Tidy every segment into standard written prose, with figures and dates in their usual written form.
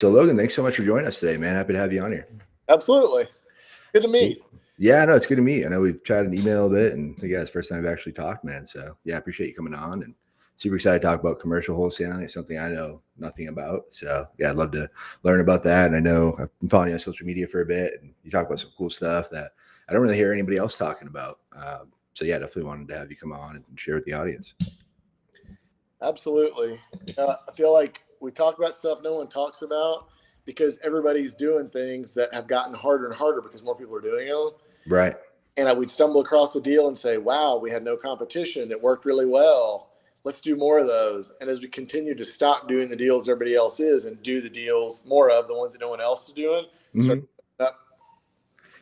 So Logan, thanks so much for joining us today, man. Happy to have you on here. Absolutely. Good to meet. Yeah, no, it's good to meet you. I know we've chatted email a bit, and yeah, it's the first time we've actually talked, man. So yeah, I appreciate you coming on, and super excited to talk about commercial wholesaling. It's something I know nothing about. So yeah, I'd love to learn about that. And I know I've been following you on social media for a bit, and you talk about some cool stuff that I don't really hear anybody else talking about. So yeah, definitely wanted to have you come on and share with the audience. Absolutely. I feel like we talk about stuff no one talks about because everybody's doing things that have gotten harder and harder because more people are doing them. Right. And we'd stumble across a deal and say, wow, we had no competition. It worked really well. Let's do more of those. And as we continue to stop doing the deals everybody else is and do the deals more of the ones that no one else is doing, start up.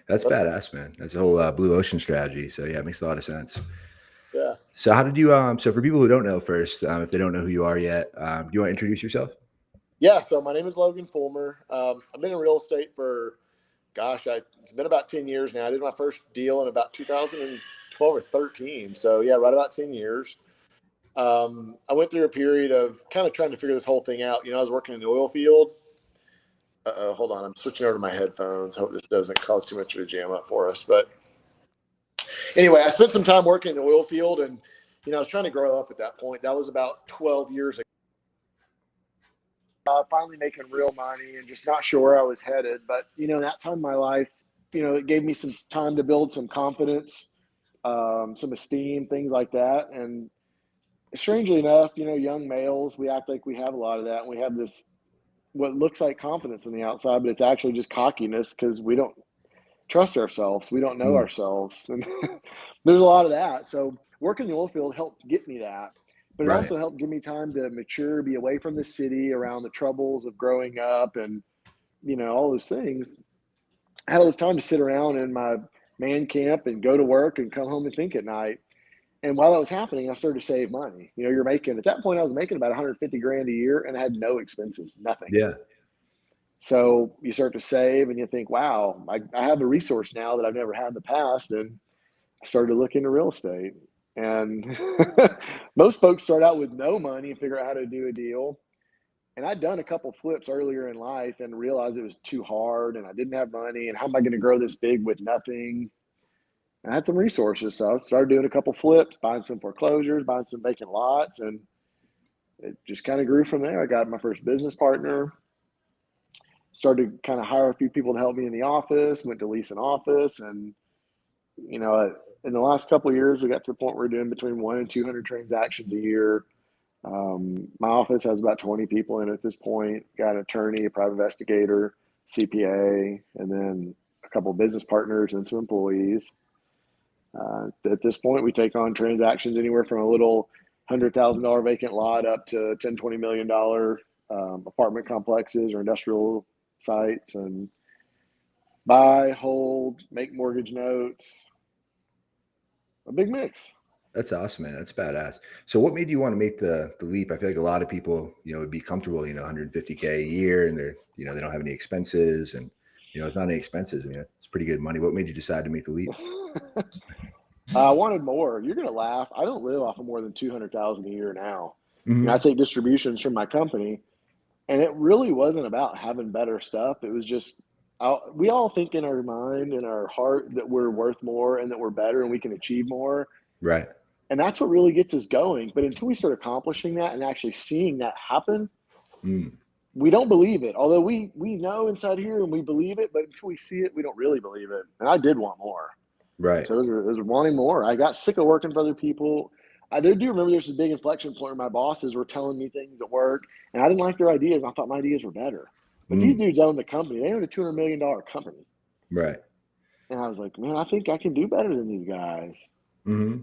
That's badass, man. That's the whole blue ocean strategy. So yeah, it makes a lot of sense. Yeah. So how did you? So for people who don't know, first, if they don't know who you are yet, do you want to introduce yourself? Yeah. So my name is Logan Fullmer. I've been in real estate for, it's been about 10 years now. I did my first deal in about 2012 or 13. So yeah, right about 10 years. I went through a period of kind of trying to figure this whole thing out. I was working in the oil field. Hold on. I'm switching over to my headphones. Hope this doesn't cause too much of a jam up for us. But anyway, I spent some time working in the oil field, and, I was trying to grow up at that point. That was about 12 years ago. Finally making real money and just not sure where I was headed. But, that time in my life, it gave me some time to build some confidence, some esteem, things like that. And strangely enough, young males, we act like we have a lot of that. And we have this, what looks like confidence on the outside, but it's actually just cockiness because we don't trust ourselves. We don't know ourselves. And there's a lot of that. So working in the oil field helped get me that. But it also helped give me time to mature, be away from the city, around the troubles of growing up and, all those things. I had all this time to sit around in my man camp and go to work and come home and think at night. And while that was happening, I started to save money. You're making, at that point, I was making about 150 grand a year and I had no expenses, nothing. Yeah. So you start to save and you think, wow, I have a resource now that I've never had in the past. And I started to look into real estate. And most folks start out with no money and figure out how to do a deal. And I'd done a couple flips earlier in life and realized it was too hard and I didn't have money. And how am I going to grow this big with nothing? I had some resources. So I started doing a couple flips, buying some foreclosures, buying some vacant lots. And it just kind of grew from there. I got my first business partner, started to kind of hire a few people to help me in the office, went to lease an office. And, in the last couple of years, we got to the point where we're doing between 100 and 200 transactions a year. My office has about 20 people in it at this point. Got an attorney, a private investigator, CPA, and then a couple of business partners and some employees. At this point, we take on transactions anywhere from a little $100,000 vacant lot up to $10, $20 million apartment complexes or industrial sites, and buy, hold, make mortgage notes. A big mix. That's awesome, man. That's badass. So what made you want to make the leap? I feel like a lot of people, would be comfortable, 150K a year and they're, they don't have any expenses and, it's not any expenses. I mean, it's pretty good money. What made you decide to make the leap? I wanted more. You're going to laugh. I don't live off of more than 200,000 a year now. Mm-hmm. I take distributions from my company, and it really wasn't about having better stuff. It was just, we all think in our mind, in our heart, that we're worth more and that we're better and we can achieve more. Right. And that's what really gets us going. But until we start accomplishing that and actually seeing that happen, we don't believe it. Although we know inside here and we believe it, but until we see it, we don't really believe it. And I did want more. Right. So it was wanting more. I got sick of working for other people. I do remember there's this big inflection point where my bosses were telling me things at work, and I didn't like their ideas. I thought my ideas were better. But these dudes own the company. They own a $200 million company. Right. And I was like, man, I think I can do better than these guys. Mm-hmm.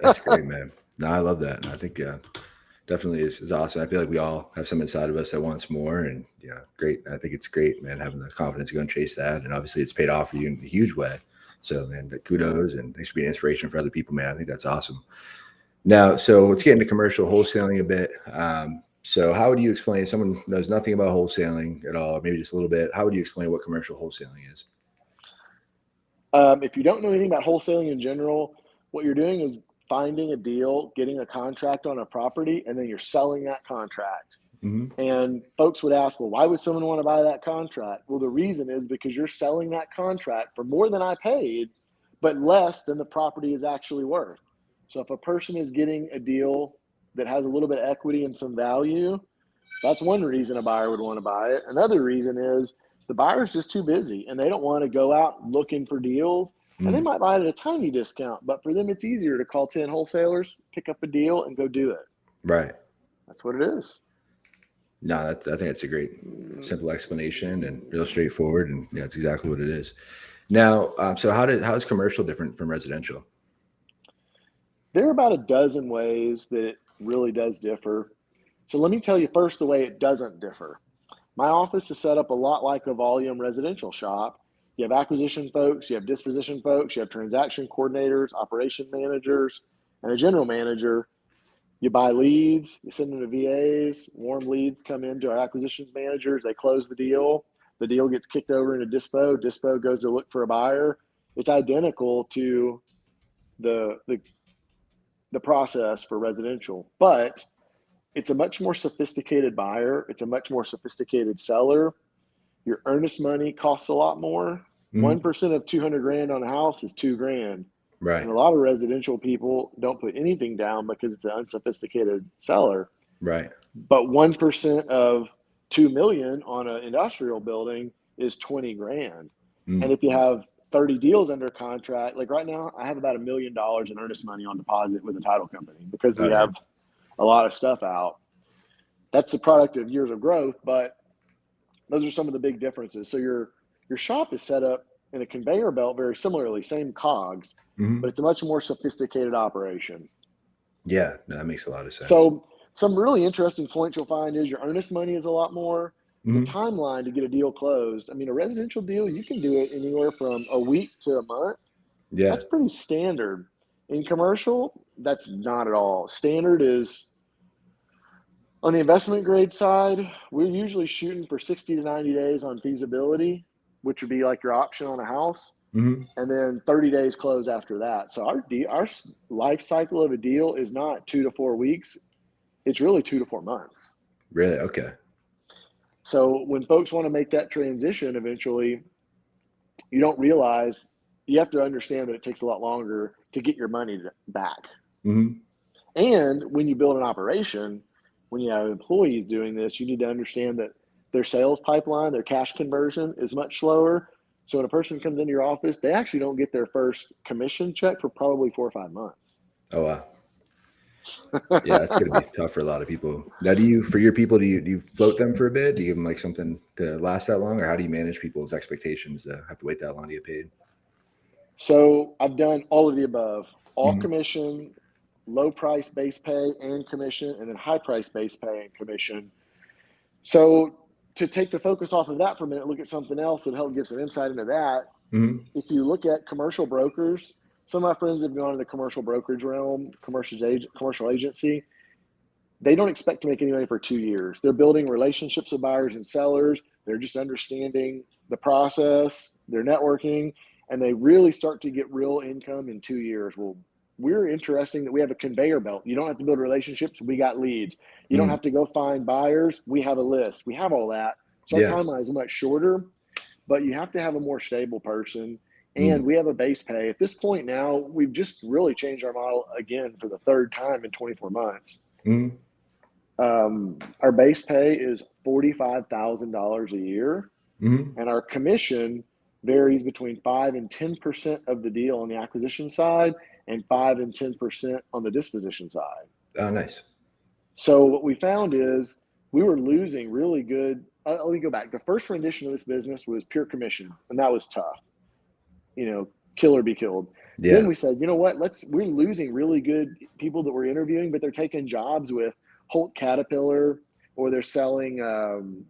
That's great, man. No, I love that. I think definitely is awesome. I feel like we all have some inside of us that wants more, and great. I think it's great, man, having the confidence to go and chase that. And obviously it's paid off for you in a huge way. So, man, kudos and thanks for being an inspiration for other people, man. I think that's awesome. Now, so let's get into commercial wholesaling a bit. So how would you explain, someone knows nothing about wholesaling at all, maybe just a little bit, how would you explain what commercial wholesaling is? If you don't know anything about wholesaling in general, what you're doing is finding a deal, getting a contract on a property, and then you're selling that contract. Mm-hmm. And folks would ask, well, why would someone want to buy that contract? Well, the reason is because you're selling that contract for more than I paid, but less than the property is actually worth. So if a person is getting a deal that has a little bit of equity and some value, that's one reason a buyer would want to buy it. Another reason is the buyer's just too busy and they don't want to go out looking for deals. And they might buy it at a tiny discount, but for them, it's easier to call 10 wholesalers, pick up a deal, and go do it. Right. That's what it is. No, I think that's a great, simple explanation and real straightforward, and yeah, it's exactly what it is. Now, so how is commercial different from residential? There are about a dozen ways that it really does differ. So let me tell you first the way it doesn't differ. My office is set up a lot like a volume residential shop. You have acquisition folks, you have disposition folks, you have transaction coordinators, operation managers, and a general manager. You buy leads, you send them to VAs, warm leads come into our acquisitions managers, they close the deal gets kicked over into dispo goes to look for a buyer. It's identical to the process for residential, but it's a much more sophisticated buyer. It's a much more sophisticated seller. Your earnest money costs a lot more. Mm-hmm. 1% of 200 grand on a house is $2,000. Right. And a lot of residential people don't put anything down because it's an unsophisticated seller. Right. But 1% of 2 million on an industrial building is 20 grand. Mm-hmm. And if you have 30 deals under contract, like right now, I have about $1 million in earnest money on deposit with a title company because we have a lot of stuff out. That's the product of years of growth, but those are some of the big differences. So your shop is set up in a conveyor belt very similarly, same cogs, but it's a much more sophisticated operation. Yeah, that makes a lot of sense. So some really interesting points you'll find is your earnest money is a lot more. The timeline to get a deal closed. I mean, a residential deal, you can do it anywhere from a week to a month. Yeah. That's pretty standard. In commercial, that's not at all. Standard is on the investment grade side, we're usually shooting for 60 to 90 days on feasibility, which would be like your option on a house, and then 30 days close after that. So our life cycle of a deal is not 2 to 4 weeks. It's really 2 to 4 months. Really? Okay. So when folks want to make that transition eventually, you don't realize, you have to understand that it takes a lot longer to get your money back. And when you build an operation, when you have employees doing this, you need to understand that their sales pipeline, their cash conversion is much slower. So when a person comes into your office, they actually don't get their first commission check for probably 4 or 5 months. Oh, wow. Yeah, it's going to be tough for a lot of people. Now, for your people, do you float them for a bit? Do you give them like something to last that long, or how do you manage people's expectations to have to wait that long to get paid? So I've done all of the above, all commission, low price base pay and commission, and then high price base pay and commission. So to take the focus off of that for a minute, look at something else that help give some insight into that. If you look at commercial brokers, some of my friends have gone in the commercial brokerage realm, commercial agency. They don't expect to make any money for 2 years. They're building relationships with buyers and sellers. They're just understanding the process, they're networking, and they really start to get real income in 2 years. Well, we're interesting that we have a conveyor belt. You don't have to build relationships. We got leads. You don't have to go find buyers. We have a list. We have all that. So our timeline is much shorter, but you have to have a more stable person. And we have a base pay. At this point now, we've just really changed our model again for the third time in 24 months. Our base pay is $45,000 a year, and our commission varies between 5 and 10% of the deal on the acquisition side and 5 and 10% on the disposition side. Oh, nice. So what we found is we were losing really good. Let me go back. The first rendition of this business was pure commission, and that was tough. Kill or be killed. Yeah. Then we said, you know what? We're losing really good people that we're interviewing, but they're taking jobs with Holt Caterpillar, or they're selling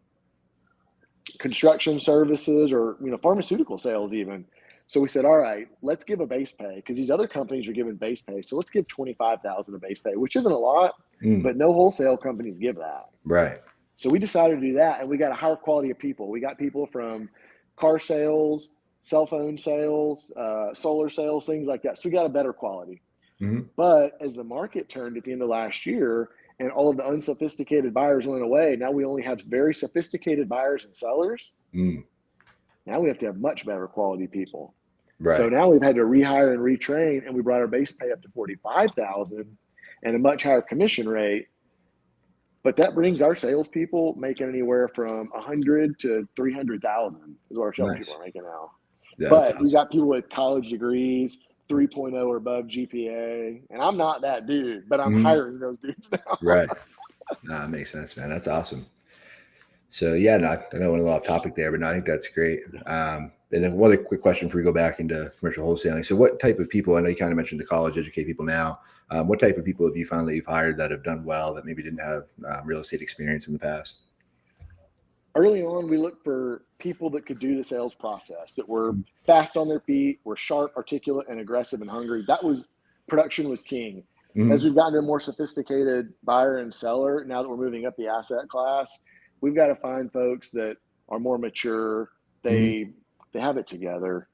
construction services, or pharmaceutical sales even. So we said, all right, let's give a base pay, because these other companies are giving base pay. So let's give $25,000 a base pay, which isn't a lot, but no wholesale companies give that. Right. So we decided to do that, and we got a higher quality of people. We got people from car sales, cell phone sales, solar sales, things like that. So we got a better quality. But as the market turned at the end of last year and all of the unsophisticated buyers went away. Now we only have very sophisticated buyers and sellers. Mm, Now we have to have much better quality people. So right. now we've had to rehire and retrain, and we brought our base pay up to 45,000 and a much higher commission rate. But that brings our salespeople making anywhere from 100 to 300,000 is what our salespeople Nice. are making now. Yeah, that's But we awesome. got people with college degrees, 3.0 or above GPA, and I'm not that dude, but I'm Mhm. hiring those dudes now. Right. Nah, that makes sense, man. That's awesome. So yeah, no, I know I went a little off topic there, but no, I think that's great. And then one other quick question before we go back into commercial wholesaling. So what type of people, I know you kind of mentioned the college educate people now. What type of people have you found that you've hired that have done well that maybe didn't have real estate experience in the past? Early on, we looked for people that could do the sales process, that were fast on their feet, were sharp, articulate, and aggressive and hungry. That was production was king. As Mm-hmm. we've gotten to a more sophisticated buyer and seller, now that we're moving up the asset class, we've got to find folks that are more mature. Mm-hmm. They have it together.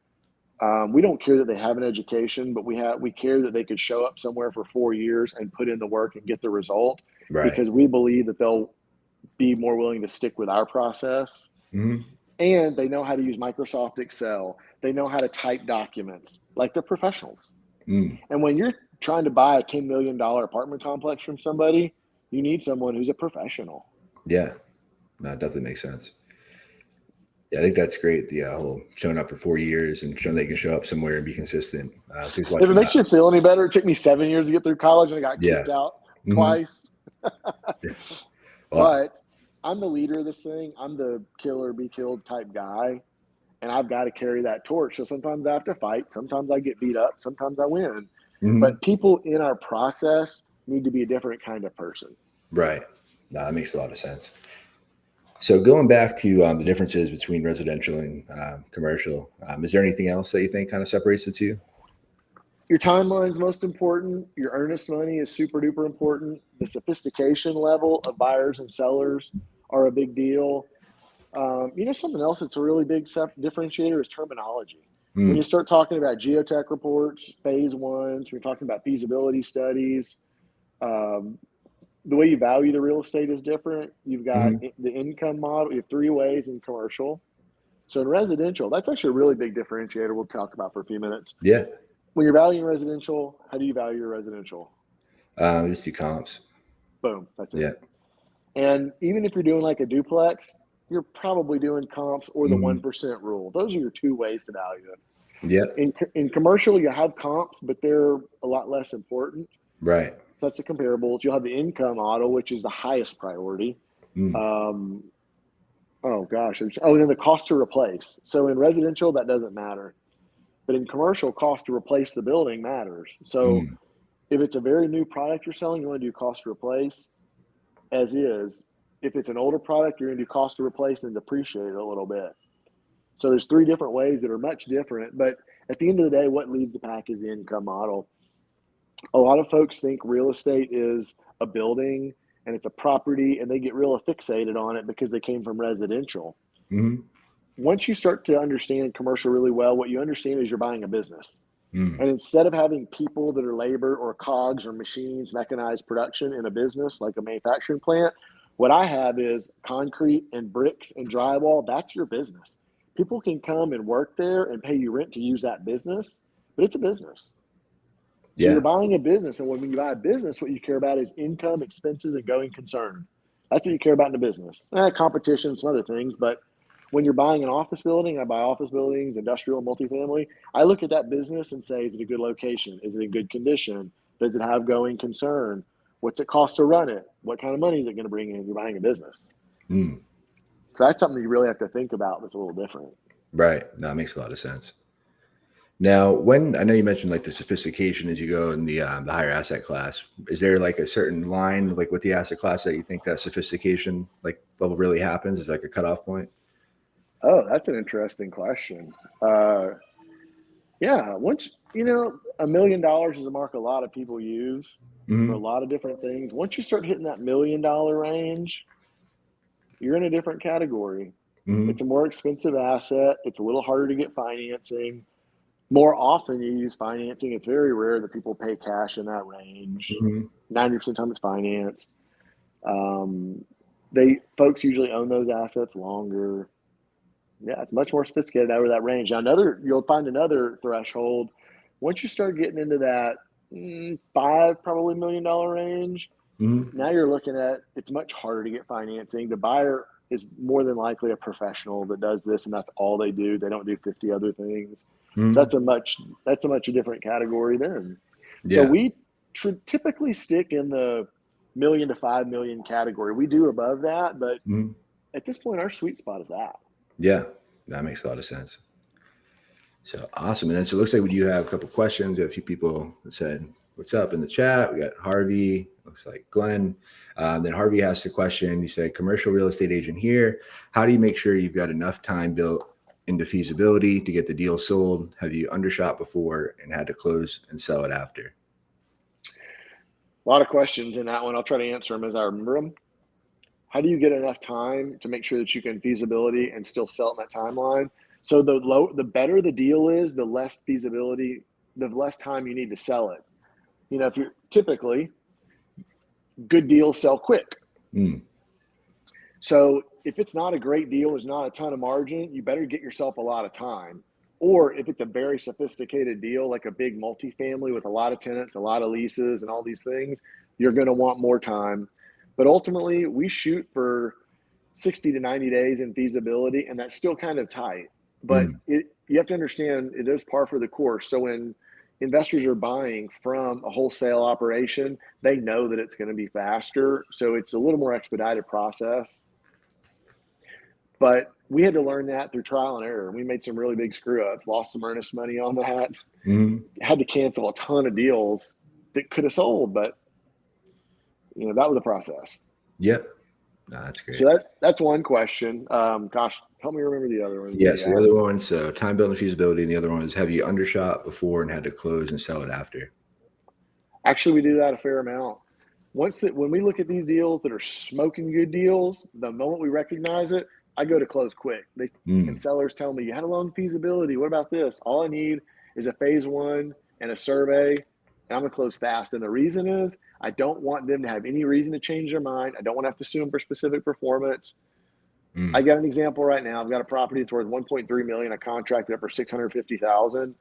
We don't care that they have an education, but we care that they could show up somewhere for 4 years and put in the work and get the result, Right. because we believe that they'll be more willing to stick with our process. Mm-hmm. And they know how to use Microsoft Excel. They know how to type documents like they're professionals. Mm. And when you're trying to buy a $10 million apartment complex from somebody, you need someone who's a professional. Yeah. No, it definitely makes sense. Yeah, I think that's great. The whole showing up for 4 years and showing they can show up somewhere and be consistent. Just If it watching makes that. you feel any better, it took me 7 years to get through college and I got Yeah. kicked out Mm-hmm. twice. Yeah. Well, But I'm the leader of this thing. I'm the kill or be killed type guy. And I've got to carry that torch. So sometimes I have to fight. Sometimes I get beat up. Sometimes I win. mm-hmm. But people in our process need to be a different kind of person. Right. No, that makes a lot of sense. So going back to the differences between residential and commercial, is there anything else that you think kind of separates the two? Your timeline is most important. Your earnest money is super duper important. The sophistication level of buyers and sellers are a big deal. Something else that's a really big differentiator is terminology. When you Mm, start talking about geotech reports, phase ones, we're talking about feasibility studies. Um, the way you value the real estate is different. You've got mm, the income model. You have three ways in commercial. So in residential, that's actually a really big differentiator we'll talk about for a few minutes. yeah. When you're valuing residential, how do you value your residential? Just do comps. Boom, that's it. Yeah. And even if you're doing like a duplex, you're probably doing comps or the Mm, 1% rule. Those are your two ways to value it. yeah. In commercial, you have comps, but they're a lot less important. Right. So that's the comparables. You'll have the income model, which is the highest priority. Mm, Um, oh gosh. Oh, and then the cost to replace. So in residential, that doesn't matter. But in commercial, cost to replace the building matters. So mm, if it's a very new product you're selling, you want to do cost to replace as is. If it's an older product, you're going to do cost to replace and depreciate it a little bit. So there's three different ways that are much different. But at the end of the day, what leads the pack is the income model. A lot of folks think real estate is a building and it's a property, and they get real fixated on it because they came from residential. mm, Once you start to understand commercial really well, what you understand is you're buying a business. mm, And instead of having people that are labor or cogs or machines, mechanized production in a business like a manufacturing plant, what I have is concrete and bricks and drywall. That's your business. People can come and work there and pay you rent to use that business, but it's a business. So you're yeah. buying a business. And when you buy a business, what you care about is income, expenses, and going concern. That's what you care about in a business. Competition, some other things, but when you're buying an office building, I buy office buildings, industrial, multifamily. I look at that business and say, is it a good location? Is it in good condition? Does it have going concern? What's it cost to run it? What kind of money is it going to bring in if you're buying a business? Mm, So that's something you really have to think about that's a little different. right. No, it makes a lot of sense. Now, when I know you mentioned like the sophistication as you go in the higher asset class, is there like a certain line like with the asset class that you think that sophistication like level really happens? Is like a cutoff point? Oh, that's an interesting question. Uh, yeah, once, $1 million is a mark a lot of people use for a Mm, lot of different things. Once you start hitting that $1 million range, you're in a different category. It's mm, a more expensive asset. It's a little harder to get financing. More often you use financing. It's very rare that people pay cash in that range. mm, 90% of the time it's financed. Folks usually own those assets longer. Yeah, it's much more sophisticated over that range. Now, you'll find another threshold once you start getting into that $5 million range. Mm-hmm. Now you're looking at, it's much harder to get financing. The buyer is more than likely a professional that does this, and that's all they do. They don't do 50 other things. Mm-hmm. So that's a much different category then. So Yeah. we typically stick in the $1 million to $5 million category. We do above that, but at this point, our sweet spot is that. Yeah, that makes a lot of sense. So awesome. And then so it looks like we do have a couple of questions. We have a few people that said, what's up in the chat? We got Harvey, looks like Glenn. Then Harvey asked a question. He said, commercial real estate agent here. How do you make sure you've got enough time built into feasibility to get the deal sold? Have you undershot before and had to close and sell it after? A lot of questions in that one. I'll try to answer them as I remember them. How do you get enough time to make sure that you can feasibility and still sell it in that timeline? So the better the deal is, the less feasibility, the less time you need to sell it. You know, if you're typically good deals sell quick. So if it's not a great deal, there's not a ton of margin, you better get yourself a lot of time. Or if it's a very sophisticated deal, like a big multifamily with a lot of tenants, a lot of leases and all these things, you're going to want more time. But ultimately, we shoot for 60 to 90 days in feasibility, and that's still kind of tight. But you have to understand, it is par for the course. So when investors are buying from a wholesale operation, they know that it's going to be faster. So it's a little more expedited process. But we had to learn that through trial and error. We made some really big screw ups, lost some earnest money on that, had to cancel a ton of deals that could have sold, but you know, that was the process. Yep. No, that's great. So that's one question. Gosh, help me remember the other one. Yes, the other one. So time building feasibility, and the other one is, have you undershot before and had to close and sell it after? Actually, we do that a fair amount. When we look at these deals that are smoking good deals, the moment we recognize it, I go to close quick. And sellers tell me, you had a long feasibility. What about this? All I need is a phase one and a survey, and I'm going to close fast. And the reason is I don't want them to have any reason to change their mind. I don't want to have to sue them for specific performance. I got an example right now. I've got a property that's worth $1.3 million. I contracted it for $650,000,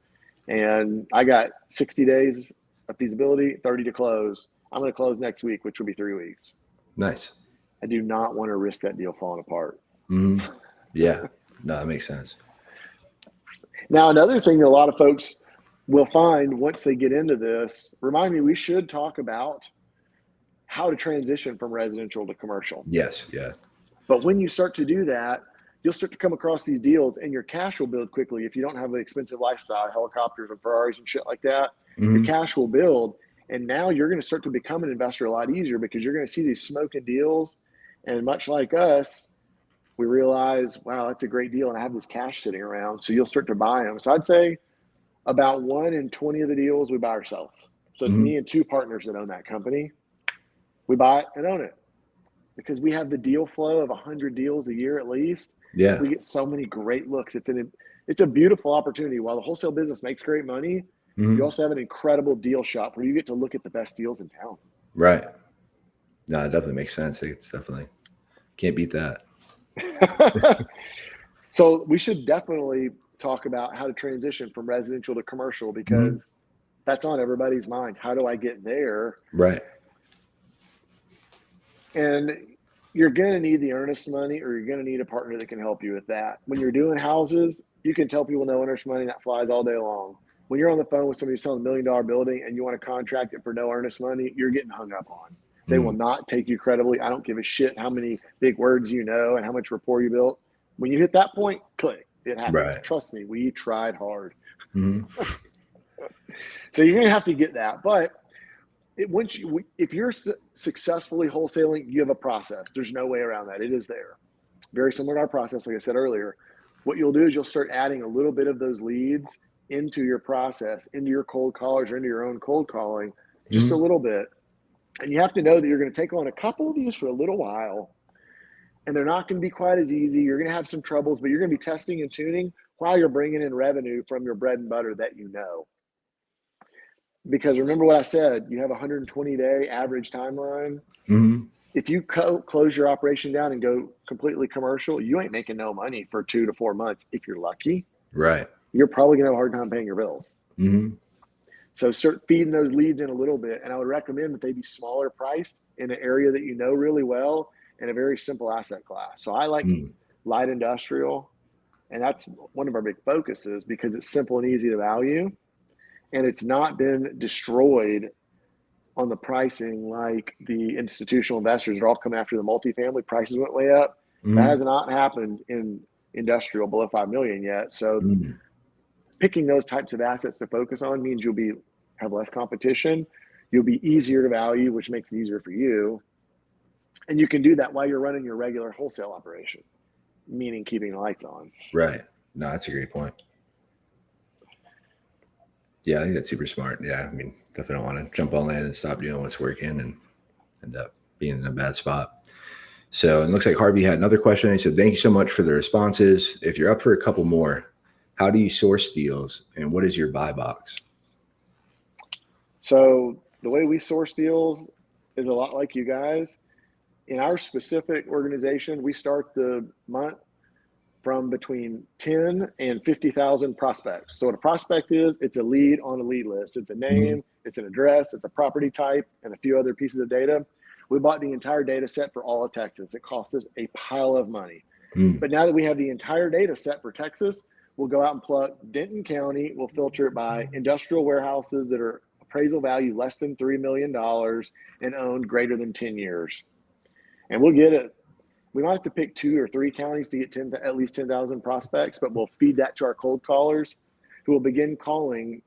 and I got 60 days of feasibility, 30 to close. I'm going to close next week, which will be 3 weeks. Nice. I do not want to risk that deal falling apart. Yeah, no, that makes sense. Now, another thing that a lot of folks will find once they get into this, remind me, we should talk about how to transition from residential to commercial. Yes, yeah. But when you start to do that, you'll start to come across these deals and your cash will build quickly. If you don't have an expensive lifestyle, helicopters and Ferraris and shit like that, your cash will build. And now you're going to start to become an investor a lot easier because you're going to see these smoking deals. And much like us, we realize, wow, that's a great deal. And I have this cash sitting around. So you'll start to buy them. So I'd say about 1 in 20 of the deals we buy ourselves. So it's me and 2 partners that own that company. We buy it and own it because we have the deal flow of 100 deals a year at least. Yeah. We get so many great looks. It's a beautiful opportunity. While the wholesale business makes great money, you also have an incredible deal shop where you get to look at the best deals in town. Right. No, it definitely makes sense. It's definitely can't beat that. So we should definitely talk about how to transition from residential to commercial because that's on everybody's mind. How do I get there? Right. And you're going to need the earnest money or you're going to need a partner that can help you with that. When you're doing houses, you can tell people no earnest money, that flies all day long. When you're on the phone with somebody who's selling $1 million building and you want to contract it for no earnest money, you're getting hung up on. They will not take you credibly. I don't give a shit how many big words you know and how much rapport you built. When you hit that point, click. It happens. Right. Trust me, we tried hard. So you're going to have to get that. But if you're successfully wholesaling, you have a process. There's no way around that. It is there. Very similar to our process, like I said earlier. What you'll do is you'll start adding a little bit of those leads into your process, into your cold callers or into your own cold calling, just a little bit. And you have to know that you're going to take on a couple of these for a little while, and they're not going to be quite as easy. You're going to have some troubles, but you're going to be testing and tuning while you're bringing in revenue from your bread and butter that you know. Because remember what I said, you have a 120-day average timeline. if you close your operation down and go completely commercial, you ain't making no money for 2 to 4 months. If you're lucky, Right. you're probably going to have a hard time paying your bills. Mm-hmm. So start feeding those leads in a little bit. And I would recommend that they be smaller priced in an area that you know really well and a very simple asset class. So I like light industrial, and that's one of our big focuses because it's simple and easy to value. And it's not been destroyed on the pricing like the institutional investors are all coming after the multifamily. Prices went way up. That has not happened in industrial below 5 million yet. So picking those types of assets to focus on means you'll have less competition. You'll be easier to value, which makes it easier for you. And you can do that while you're running your regular wholesale operation, meaning keeping the lights on. Right. No, that's a great point. Yeah, I think that's super smart. Yeah, I mean, definitely don't want to jump all in and stop doing what's working and end up being in a bad spot. So it looks like Harvey had another question. He said, thank you so much for the responses. If you're up for a couple more, how do you source deals and what is your buy box? So the way we source deals is a lot like you guys. In our specific organization, we start the month from between 10 and 50,000 prospects. So what a prospect is, it's a lead on a lead list. It's a name, it's an address, it's a property type, and a few other pieces of data. We bought the entire data set for all of Texas. It cost us a pile of money. But now that we have the entire data set for Texas, we'll go out and pluck Denton County. We'll filter it by industrial warehouses that are appraisal value less than $3 million and owned greater than 10 years. And we'll get it. We might have to pick 2 or 3 counties to get at least 10,000 prospects, but we'll feed that to our cold callers who will begin calling.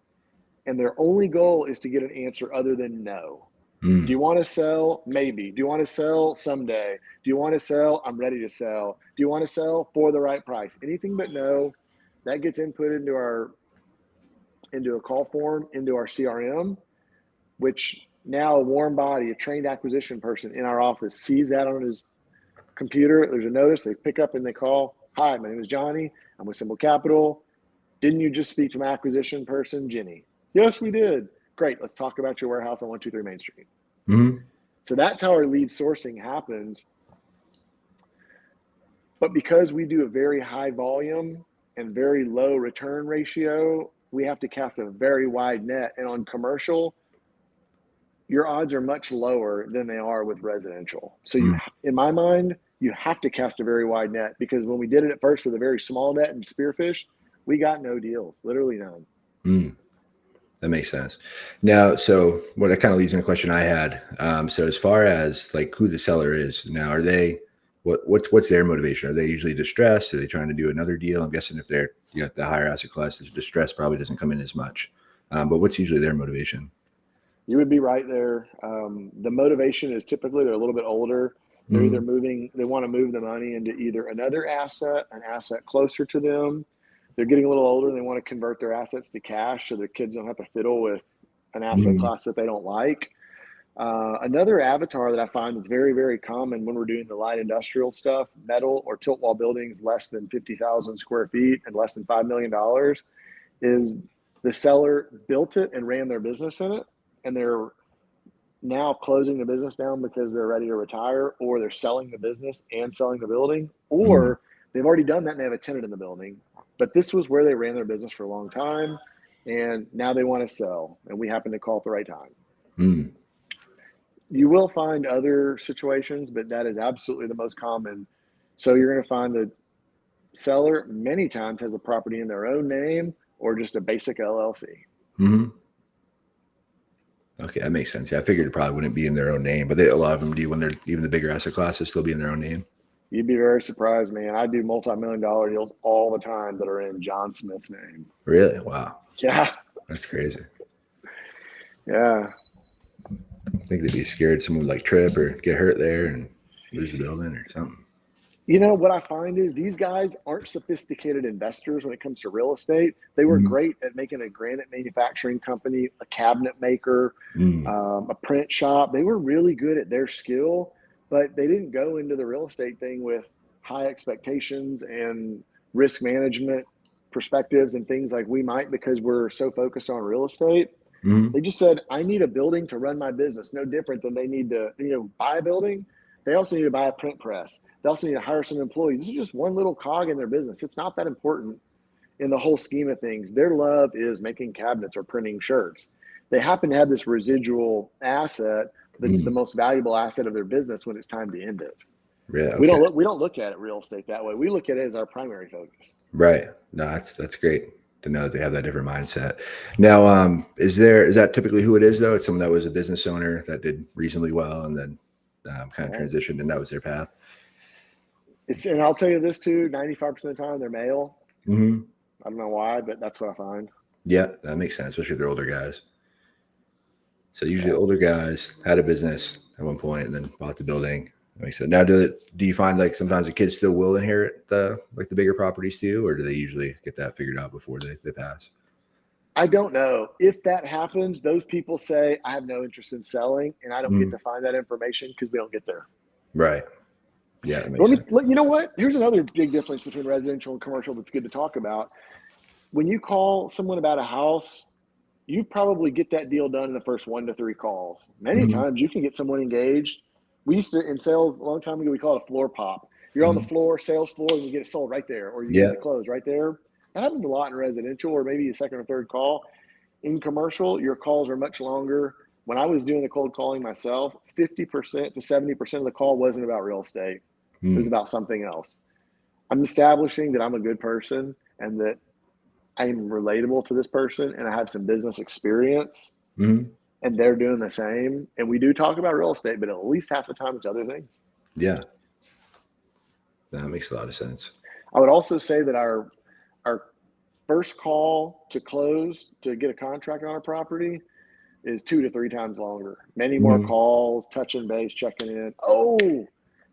And their only goal is to get an answer other than no. Do you want to sell? Maybe. Do you want to sell? Someday. Do you want to sell? I'm ready to sell. Do you want to sell for the right price? Anything but no. That gets input into a call form, into our CRM, which now a warm body, a trained acquisition person in our office sees that on his computer. There's a notice. They pick up and they call. Hi, my name is Johnny. I'm with Simple Capital. Didn't you just speak to my acquisition person, Jenny? Yes, we did. Great. Let's talk about your warehouse on 123 Main Street. So that's how our lead sourcing happens. But because we do a very high volume and very low return ratio, we have to cast a very wide net. And on commercial, your odds are much lower than they are with residential. So in my mind, you have to cast a very wide net, because when we did it at first with a very small net and spearfish, we got no deals, literally none. That makes sense. Now, so what that kind of leads into a question I had. So as far as like who the seller is now, are they, what's their motivation? Are they usually distressed? Are they trying to do another deal? I'm guessing if they're, the higher asset class, the distress probably doesn't come in as much. But what's usually their motivation? You would be right there. The motivation is typically they're a little bit older. They're either they want to move the money into either another asset, an asset closer to them. They're getting a little older and they want to convert their assets to cash so their kids don't have to fiddle with an asset class that they don't like. Another avatar that I find that's very, very common when we're doing the light industrial stuff, metal or tilt wall buildings less than 50,000 square feet and less than $5 million, is the seller built it and ran their business in it, and they're now closing the business down because they're ready to retire, or they're selling the business and selling the building, or they've already done that and they have a tenant in the building. But this was where they ran their business for a long time, and now they want to sell, and we happen to call at the right time. You will find other situations, but that is absolutely the most common. So you're going to find the seller many times has a property in their own name or just a basic LLC. Okay, that makes sense. Yeah, I figured it probably wouldn't be in their own name, but a lot of them do when they're even the bigger asset classes still be in their own name. You'd be very surprised, man. I do multi-million-dollar deals all the time that are in John Smith's name. Really? Wow. Yeah. That's crazy. Yeah. I think they'd be scared someone would like trip or get hurt there and lose the building or something. You know, what I find is these guys aren't sophisticated investors when it comes to real estate. They were great at making a granite manufacturing company, a cabinet maker, a print shop. They were really good at their skill, but they didn't go into the real estate thing with high expectations and risk management perspectives and things like we might, because we're so focused on real estate. They just said, I need a building to run my business. No different than they need to, buy a building. They also need to buy a print press. They also need to hire some employees. This is just one little cog in their business. It's not that important in the whole scheme of things. Their love is making cabinets or printing shirts. They happen to have this residual asset that's the most valuable asset of their business when it's time to end it. Yeah. We Okay. don't look at it real estate that way. We look at it as our primary focus. Right. No, that's great to know that they have that different mindset. Now, is that typically who it is though? It's someone that was a business owner that did reasonably well and then kind of transitioned and that was their path. And I'll tell you this too, 95% of the time they're male. Mm-hmm. I don't know why, but that's what I find. Yeah, that makes sense, especially if they're older guys. So usually older guys had a business at one point and then bought the building. That makes sense. Now, do you find like sometimes the kids still will inherit the bigger properties too, or do they usually get that figured out before they pass? I don't know. If that happens, those people say, I have no interest in selling, and I don't get to find that information because we don't get there. Right. Yeah, that makes sense. You know what? Here's another big difference between residential and commercial that's good to talk about. When you call someone about a house, you probably get that deal done in the first 1 to 3 calls. Many times you can get someone engaged. We used to, in sales a long time ago, we call it a floor pop. You're on the floor, sales floor, and you get it sold right there, or you get it closed right there. That happens a lot in residential, or maybe a second or third call. In commercial, your calls are much longer. When I was doing the cold calling myself, 50% to 70% of the call wasn't about real estate. It was about something else. I'm establishing that I'm a good person and that I'm relatable to this person and I have some business experience and they're doing the same. And we do talk about real estate, but at least half the time it's other things. Yeah. That makes a lot of sense. I would also say that our first call to close to get a contract on a property is 2 to 3 times longer. Many more calls, touching base, checking in. Oh,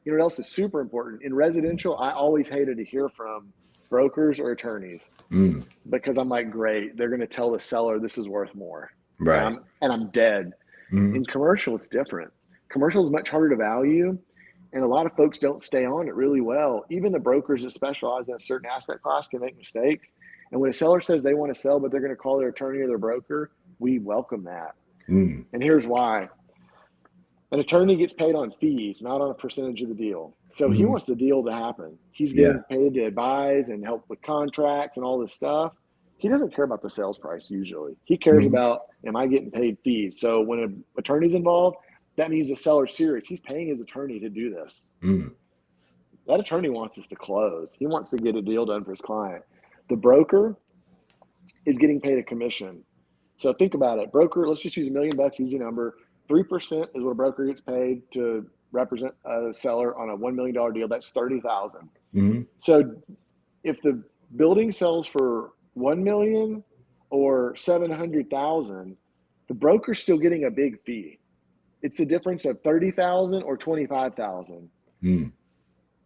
you know what else is super important? In residential, I always hated to hear from brokers or attorneys because I'm like, great, they're going to tell the seller this is worth more. Right. And I'm dead. In commercial, it's different. Commercial is much harder to value. And a lot of folks don't stay on it really well. Even the brokers that specialize in a certain asset class can make mistakes. And when a seller says they want to sell, but they're going to call their attorney or their broker, we welcome that. And here's why. An attorney gets paid on fees, not on a percentage of the deal. So he wants the deal to happen. He's getting paid to advise and help with contracts and all this stuff. He doesn't care about the sales price usually. He cares about, am I getting paid fees? So when an attorney's involved, that means the seller's serious. He's paying his attorney to do this. That attorney wants us to close. He wants to get a deal done for his client. The broker is getting paid a commission. So think about it. Broker, let's just use $1 million, easy number. 3% is what a broker gets paid to represent a seller on a $1 million deal. That's $30,000. So if the building sells for $1 million or $700,000, the broker's still getting a big fee. It's the difference of $30,000 or $25,000.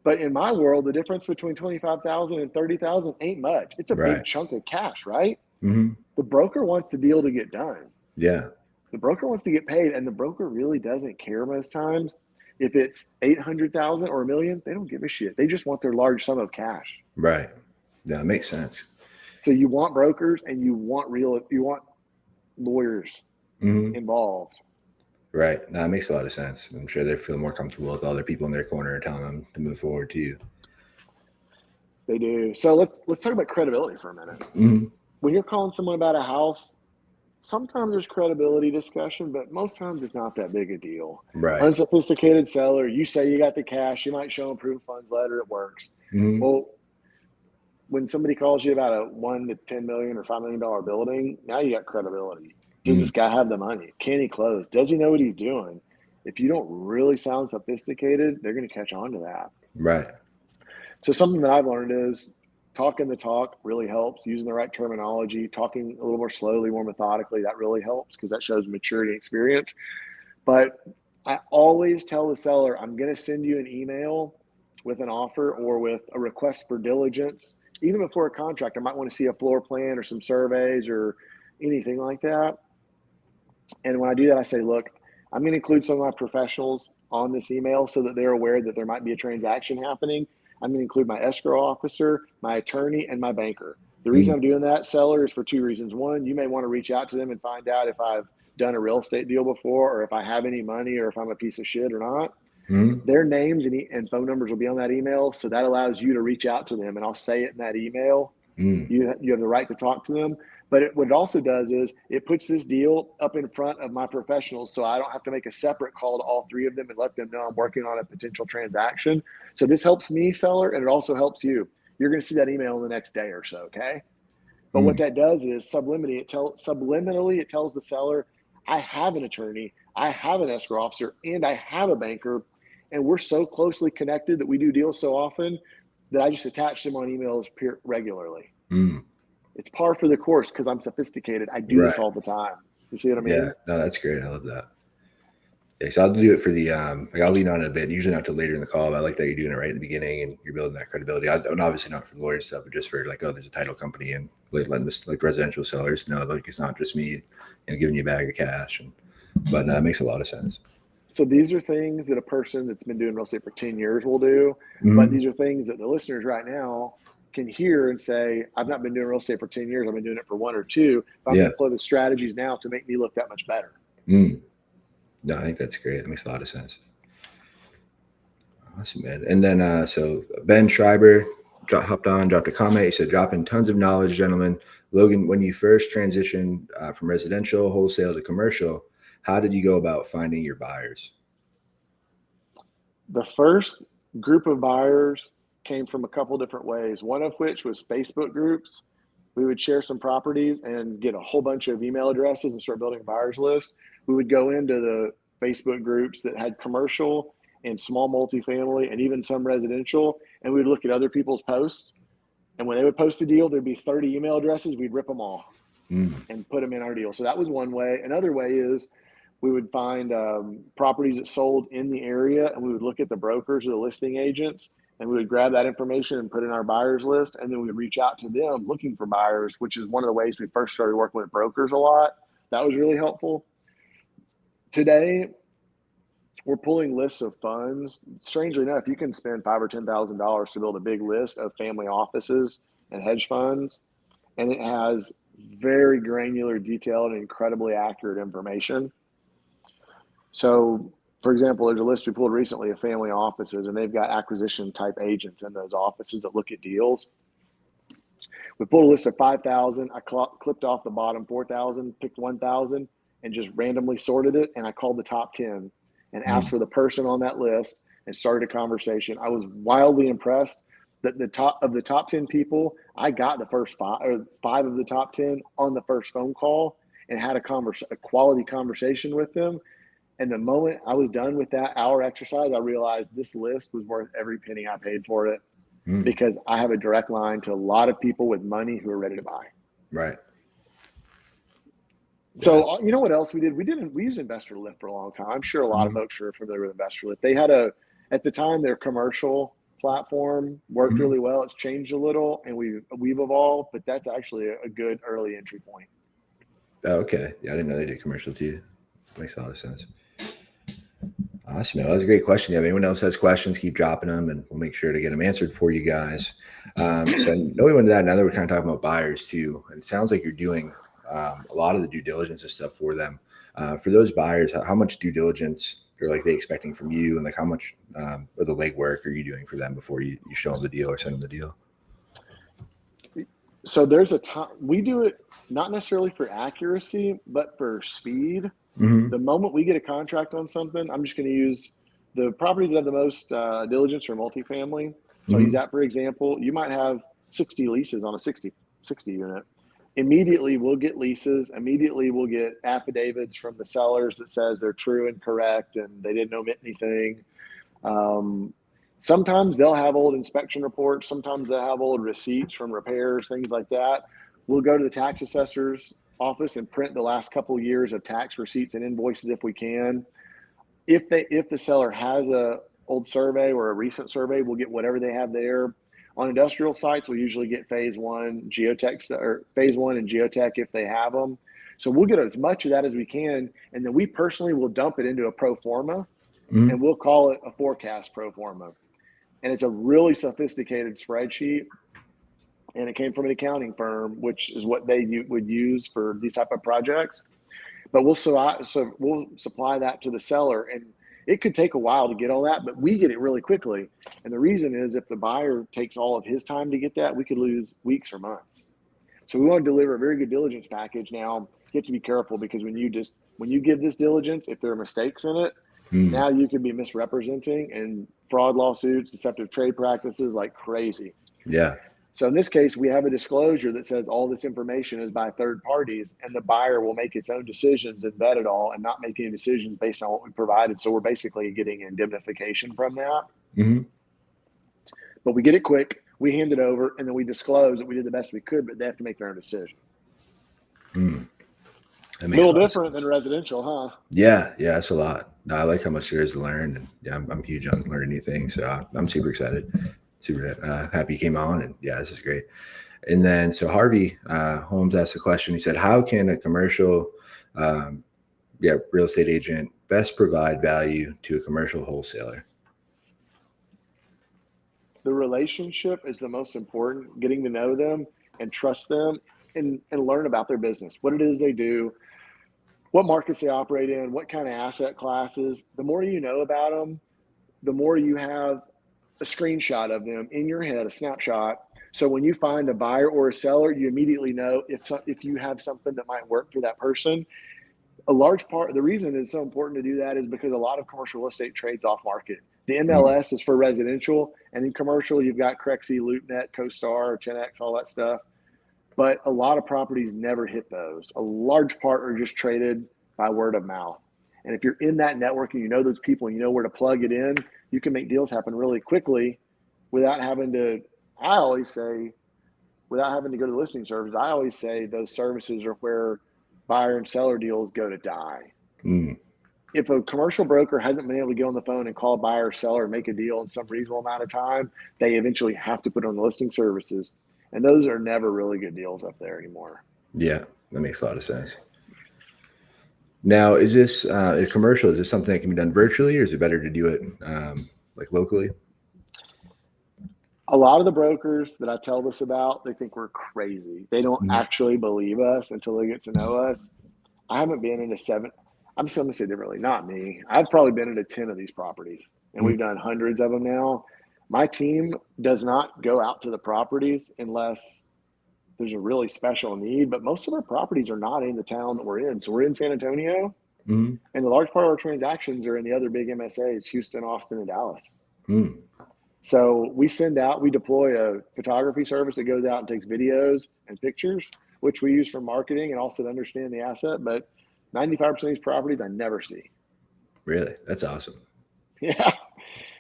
But in my world, the difference between $25,000 and $30,000 ain't much. It's a big chunk of cash, right? The broker wants the deal to get done. Yeah. The broker wants to get paid, and the broker really doesn't care most times. If it's $800,000 or $1 million, they don't give a shit. They just want their large sum of cash. Right. Yeah, it makes sense. So you want brokers and you want lawyers involved. Right. No, it makes a lot of sense. I'm sure they feel more comfortable with other people in their corner telling them to move forward to you. They do. So let's talk about credibility for a minute. When you're calling someone about a house, sometimes there's credibility discussion, but most times it's not that big a deal. Right. Unsophisticated seller, you say you got the cash, you might show them proof of funds letter, it works. Well, when somebody calls you about a $1 to $10 million or $5 million building, now you got credibility. Does this guy have the money? Can he close? Does he know what he's doing? If you don't really sound sophisticated, they're going to catch on to that. Right. So something that I've learned is talking the talk really helps. Using the right terminology, talking a little more slowly, more methodically, that really helps because that shows maturity and experience. But I always tell the seller, I'm going to send you an email with an offer or with a request for diligence. Even before a contract, I might want to see a floor plan or some surveys or anything like that. And when I do that, I say, look, I'm going to include some of my professionals on this email so that they're aware that there might be a transaction happening. I'm going to include my escrow officer, my attorney, and my banker. The reason I'm doing that, seller, is for 2 reasons. One, you may want to reach out to them and find out if I've done a real estate deal before or if I have any money or if I'm a piece of shit or not. Mm-hmm. Their names and phone numbers will be on that email. So that allows you to reach out to them, and I'll say it in that email. Mm. You have the right to talk to them. But what it also does is it puts this deal up in front of my professionals, so I don't have to make a separate call to all three of them and let them know I'm working on a potential transaction. So this helps me, seller, and it also helps you. You're going to see that email in the next day or so, okay? But what Mm. that does is subliminally it tells the seller, I have an attorney, I have an escrow officer, and I have a banker, and we're so closely connected that we do deals so often that I just attach them on emails regularly. Mm. It's par for the course because I'm sophisticated. I do this Right. all the time. You see what I Yeah. mean? No, that's great. I love that. Yeah, so I'll do it for the like I'll lean on it a bit, usually not till later in the call. But I like that you're doing it right at the beginning and you're building that credibility. And obviously not for the lawyer stuff, but just for like, oh, there's a title company and letting this like residential sellers know like it's not just me, giving you a bag of cash. But that makes a lot of sense. So these are things that a person that's been doing real estate for 10 years will do. But Mm-hmm. these are things that the listeners right now can hear and say, I've not been doing real estate for 10 years. I've been doing it for 1 or 2. But I'm Yeah. going to employ the strategies now to make me look that much better. Mm. No, I think that's great. That makes a lot of sense. Awesome, man. And then so Ben Schreiber hopped on, dropped a comment. He said, dropping tons of knowledge, gentlemen. Logan, when you first transitioned from residential, wholesale to commercial, how did you go about finding your buyers? The first group of buyers came from a couple different ways, one of which was Facebook groups. We would share some properties and get a whole bunch of email addresses and start building a buyers list. We would go into the Facebook groups that had commercial and small multifamily and even some residential, and we'd look at other people's posts. And when they would post a deal, there'd be 30 email addresses. We'd rip them off and put them in our deal. So that was one way. Another way is we would find properties that sold in the area, and we would look at the brokers or the listing agents, and we would grab that information and put in our buyers list, and then we would reach out to them looking for buyers, which is one of the ways we first started working with brokers a lot. That was really helpful. Today, we're pulling lists of funds. Strangely enough, you can spend $5,000 or $10,000 to build a big list of family offices and hedge funds, and it has very granular, detailed, and incredibly accurate information. So, for example, there's a list we pulled recently of family offices, and they've got acquisition type agents in those offices that look at deals. We pulled a list of 5,000. I clipped off the bottom 4,000, picked 1,000, and just randomly sorted it. And I called the top 10 and asked for the person on that list and started a conversation. I was wildly impressed that the top 10 people, I got the first five of the top 10 on the first phone call and had a quality conversation with them. And the moment I was done with that hour exercise, I realized this list was worth every penny I paid for it because I have a direct line to a lot of people with money who are ready to buy. Right. So, you know what else we did? We used Investor Lift for a long time. I'm sure a lot of folks are familiar with Investor Lift. They had at the time, their commercial platform worked really well. It's changed a little and we've evolved, but that's actually a good early entry point. Oh, okay. Yeah, I didn't know they did commercial too. Makes a lot of sense. Awesome. That was a great question. If anyone else has questions, keep dropping them and we'll make sure to get them answered for you guys. So I know we went to that. Now that we're kind of talking about buyers too, and it sounds like you're doing a lot of the due diligence and stuff for them. For those buyers, how much due diligence are like they expecting from you, and like how much of the legwork are you doing for them before you show them the deal or send them the deal? So there's a time we do it not necessarily for accuracy, but for speed. The moment we get a contract on something, I'm just going to use the properties that have the most diligence or multifamily. So I'll use that for example. You might have 60 leases on a 60 unit. Immediately we'll get leases. Immediately we'll get affidavits from the sellers that says they're true and correct and they didn't omit anything. Sometimes they'll have old inspection reports. Sometimes they'll have old receipts from repairs, things like that. We'll go to the tax assessor's office and print the last couple of years of tax receipts and invoices if we can. If the seller has a old survey or a recent survey, we'll get whatever they have there. On industrial sites, we'll usually get phase one geotech or phase one and geotech if they have them. So we'll get as much of that as we can, and then we personally will dump it into a pro forma, and we'll call it a forecast pro forma. And it's a really sophisticated spreadsheet. And it came from an accounting firm, which is what they would use for these type of projects. But we'll supply that to the seller. And It could take a while to get all that, but we get it really quickly. And the reason is if the buyer takes all of his time to get that, we could lose weeks or months. So we want to deliver a very good diligence package. Now, you have to be careful because when you give this diligence, if there are mistakes in it, now you could be misrepresenting and fraud lawsuits, deceptive trade practices like crazy. Yeah. So in this case, we have a disclosure that says all this information is by third parties, and the buyer will make its own decisions and vet it all and not make any decisions based on what we provided. So we're basically getting indemnification from that. Mm-hmm. But we get it quick, we hand it over, and then we disclose that we did the best we could, but they have to make their own decision. A little different than residential, huh? Yeah, that's a lot. No, I like how much there is to learn, and yeah, I'm huge on learning new things, so I'm super excited, super happy you came on, and yeah, this is great. And then so Harvey Holmes asked a question. He said, "How can a commercial, real estate agent best provide value to a commercial wholesaler?" The relationship is the most important. Getting to know them and trust them, and learn about their business, what it is they do, what markets they operate in, what kind of asset classes. The more you know about them, the more you have a screenshot of them in your head, a snapshot. So when you find a buyer or a seller, you immediately know if you have something that might work for that person. A large part, the reason it's so important to do that is because a lot of commercial real estate trades off market. The MLS is for residential, and in commercial, you've got Crexy, LoopNet, CoStar, 10X, all that stuff. But a lot of properties never hit those. A large part are just traded by word of mouth. And if you're in that network and you know those people and you know where to plug it in, you can make deals happen really quickly without having to, I always say, without having to go to the listing service. I always say those services are where buyer and seller deals go to die. If a commercial broker hasn't been able to get on the phone and call a buyer or seller and make a deal in some reasonable amount of time, they eventually have to put it on the listing services. And those are never really good deals up there anymore. Yeah, that makes a lot of sense. Now, is this a commercial? Is this something that can be done virtually, or is it better to do it like locally? A lot of the brokers that I tell this about, they think we're crazy. They don't actually believe us until they get to know us. I haven't been into I'm just going to say differently, not me. I've probably been into 10 of these properties, and we've done hundreds of them now. My team does not go out to the properties unless there's a really special need, but most of our properties are not in the town that we're in. So we're in San Antonio, and the large part of our transactions are in the other big MSAs, Houston, Austin, and Dallas. So we deploy a photography service that goes out and takes videos and pictures, which we use for marketing and also to understand the asset. But 95% of these properties I never see. Really? That's awesome. Yeah.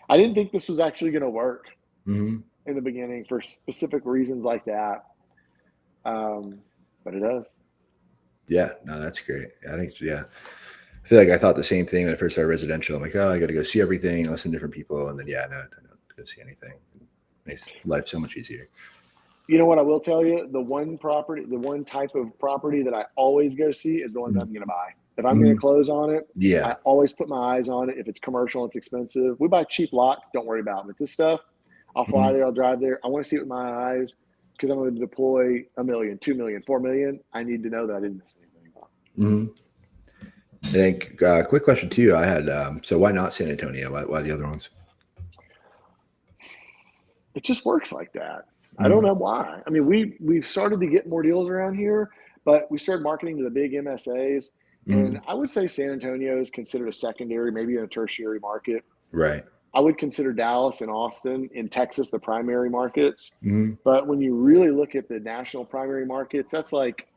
I didn't think this was actually going to work in the beginning for specific reasons like that. But it does. Yeah, no, that's great. I feel like I thought the same thing when I first started residential. I'm like, oh, I got to go see everything, listen to different people. And then, I don't go see anything. It makes life so much easier. You know what I will tell you? The one type of property that I always go see is the ones I'm going to buy. If I'm going to close on it, I always put my eyes on it. If it's commercial, it's expensive. We buy cheap lots. Don't worry about it. But this stuff, I'll fly there. I'll drive there. I want to see it with my eyes because I'm going to deploy $1 million, $2 million, $4 million. I need to know that I didn't miss anything. I think quick question too. I had so why not San Antonio? Why the other ones? It just works like that. I don't know why. I mean, we've started to get more deals around here, but we started marketing to the big MSAs. And I would say San Antonio is considered a secondary, maybe in a tertiary market. Right. I would consider Dallas and Austin in Texas the primary markets. But when you really look at the national primary markets, that's like,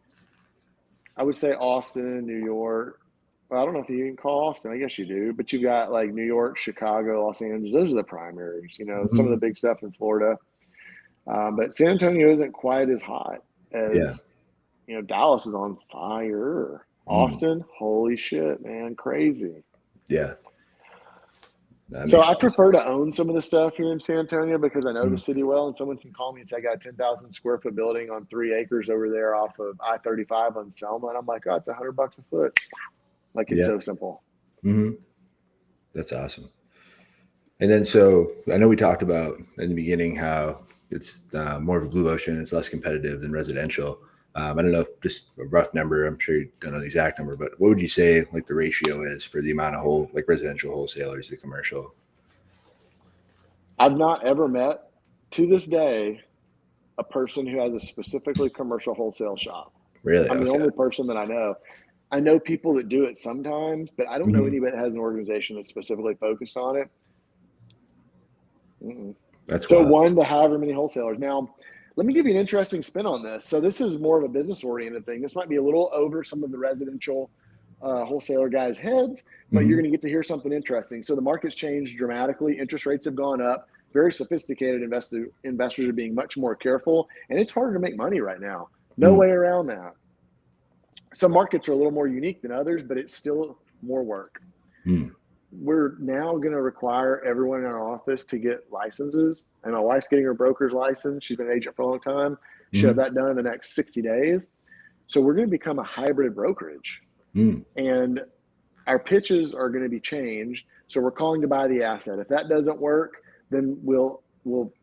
I would say Austin, New York. Well, I don't know if you can call Austin. I guess you do. But you've got like New York, Chicago, Los Angeles. Those are the primaries, some of the big stuff in Florida. But San Antonio isn't quite as hot as, Dallas is on fire. Austin, holy shit, man, crazy. Yeah. So I prefer to own some of the stuff here in San Antonio because I know the city well, and someone can call me and say, I got a 10,000 square foot building on 3 acres over there off of I-35 on Selma. And I'm like, oh, it's $100 a foot. Like, it's so simple. That's awesome. And then, so I know we talked about in the beginning how it's more of a blue ocean. It's less competitive than residential. I don't know if just a rough number, I'm sure you don't know the exact number, but what would you say like the ratio is for the amount of like residential wholesalers to commercial? I've not ever met, to this day, a person who has a specifically commercial wholesale shop. Really? I'm the Okay. only person that I know. I know people that do it sometimes, but I don't know Mhm. anybody that has an organization that's specifically focused on it. Mm-mm. That's So wild. one to however many wholesalers. Now, let me give you an interesting spin on this. So this is more of a business oriented thing. This might be a little over some of the residential wholesaler guys' heads, but you're Mhm. going to get to hear something interesting. So the market's changed dramatically. Interest rates have gone up. Very sophisticated investors are being much more careful, and it's harder to make money right now. No Mm. way around that. Some markets are a little more unique than others, but it's still more work. Mm. We're now going to require everyone in our office to get licenses. And my wife's getting her broker's license. She's been an agent for a long time. She'll have Mhm. that done in the next 60 days. So we're going to become a hybrid brokerage. Mm. And our pitches are going to be changed. So we're calling to buy the asset. If that doesn't work, then we'll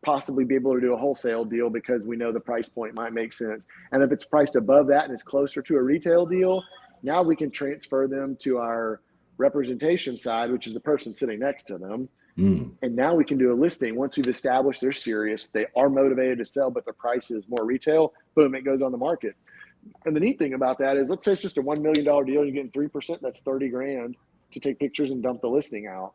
possibly be able to do a wholesale deal because we know the price point might make sense. And if it's priced above that and it's closer to a retail deal, now we can transfer them to our representation side, which is the person sitting next to them. Mm. And now we can do a listing. Once we've established they're serious, they are motivated to sell, but the price is more retail, boom, it goes on the market. And the neat thing about that is, let's say it's just a $1 million deal, you're getting 3%, that's 30 grand to take pictures and dump the listing out.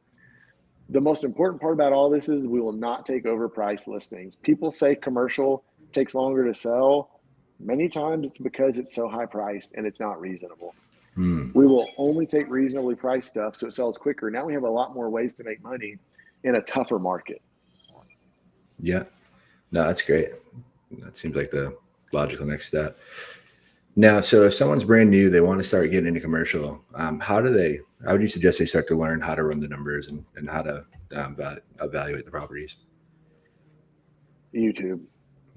The most important part about all this is we will not take overpriced listings. People say commercial takes longer to sell. Many times it's because it's so high priced and it's not reasonable. Mm. We will only take reasonably priced stuff so it sells quicker. Now we have a lot more ways to make money in a tougher market. Yeah. No, that's great. That seems like the logical next step. Now, so if someone's brand new, they want to start getting into commercial, how would you suggest they start to learn how to run the numbers and how to evaluate the properties? YouTube.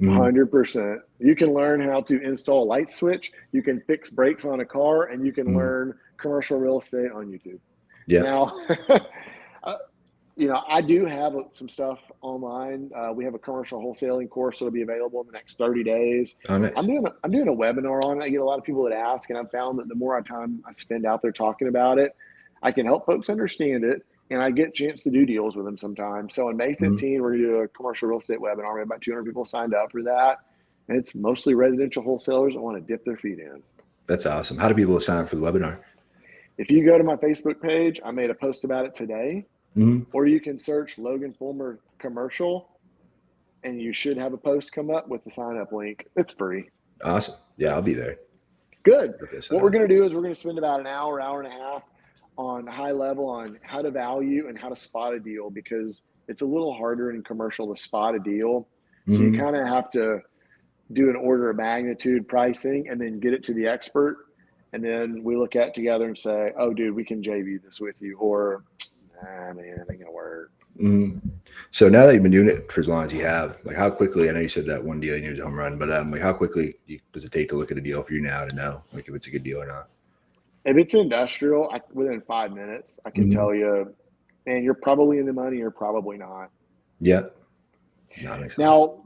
Mm. 100%. You can learn how to install a light switch, you can fix brakes on a car, and you can Mm. learn commercial real estate on YouTube. Yeah. Now, I do have some stuff online. We have a commercial wholesaling course that'll be available in the next 30 days. Oh, I'm nice. doing a webinar on it. I get a lot of people that ask, and I've found that the more time I spend out there talking about it, I can help folks understand it, and I get a chance to do deals with them sometimes. So on May Mm. 15, we're going to do a commercial real estate webinar. We have about 200 people signed up for that, and it's mostly residential wholesalers that want to dip their feet in. That's awesome. How do people sign up for the webinar? If you go to my Facebook page, I made a post about it today, Mm. or you can search Logan Fullmer commercial, and you should have a post come up with the sign up link. It's free. Awesome. Yeah, I'll be there. Good. Okay, sign What we're up. going to do is we're going to spend about an hour, hour and a half on high level on how to value and how to spot a deal, because it's a little harder in commercial to spot a deal. So you Mm. kind of have to do an order of magnitude pricing and then get it to the expert. And then we look at it together and say, oh, dude, we can JV this with you. Or, nah, man, it ain't going to work. Mm. So now that you've been doing it for as long as you have, like how quickly, I know you said that one deal you knew was a home run, but like how quickly does it take to look at a deal for you now to know like if it's a good deal or not? If it's industrial, within 5 minutes, I can Mm-hmm. tell you, man, you're probably in the money, you're probably not. Yeah. No, that makes sense. Now,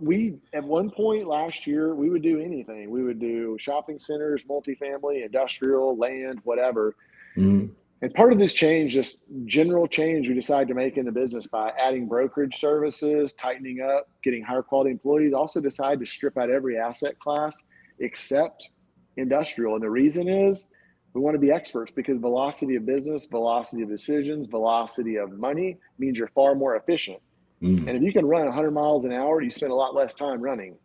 at one point last year, we would do anything. We would do shopping centers, multifamily, industrial, land, whatever. Mm-hmm. And part of this change, just general change we decided to make in the business by adding brokerage services, tightening up, getting higher quality employees, also decided to strip out every asset class except industrial. And the reason is we want to be experts, because velocity of business, velocity of decisions, velocity of money means you're far more efficient. Mm-hmm. And if you can run 100 miles an hour, you spend a lot less time running.